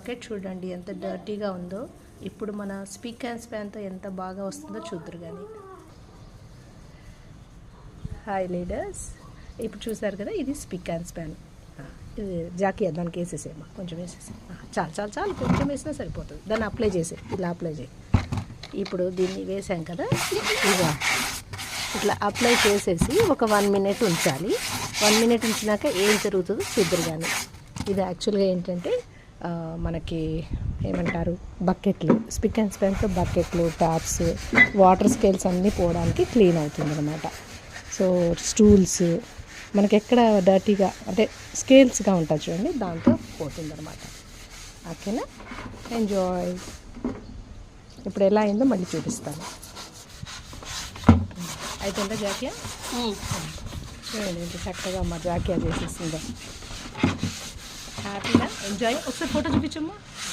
Bucket చూడండి ఎంత డర్టీగా ఉందో. ఇప్పుడు మన స్పీక్ అండ్ స్పాన్తో ఎంత బాగా వస్తుందో చూద్దరు కానీ. హాయ్ లీడర్స్, ఇప్పుడు చూసారు కదా, ఇది స్పీక్ అండ్ స్పాన్. ఇది జాకీ దానికి వేసేసేమ్మా, కొంచెం వేసేసి. చాలు చాలు చాలు, కొంచెం వేసినా సరిపోతుంది. దాన్ని అప్లై చేసే, ఇలా అప్లై చేయి. ఇప్పుడు దీన్ని వేసాం కదా, ఇట్లా అప్లై చేసేసి ఒక 1 minute ఉంచాలి. 1 minute ఉంచినాక ఏం జరుగుతుందో చూద్దరు కానీ. ఇది యాక్చువల్గా ఏంటంటే మనకి ఏమంటారు, బకెట్లు, స్పిక్ అండ్ స్పాన్తో బకెట్లు, ట్యాప్స్, వాటర్ స్కేల్స్ అన్నీ పోవడానికి క్లీన్ అవుతుంది అనమాట. సో స్టూల్స్ మనకి ఎక్కడ డర్టీగా అంటే స్కేల్స్గా ఉంటుంది చూడండి, దాంతో పోతుంది అనమాట. ఓకేనా, ఎంజాయ్. ఇప్పుడు ఎలా అయిందో మళ్ళీ చూపిస్తాను. అయిపోయిందా జాకియా? చూడండి ఎంత చక్కగా మా జాకియా చేసేసిందో. హ్యాపీగా ఎంజాయ్. ఒకసారి ఫోటో చూపించమ్మా.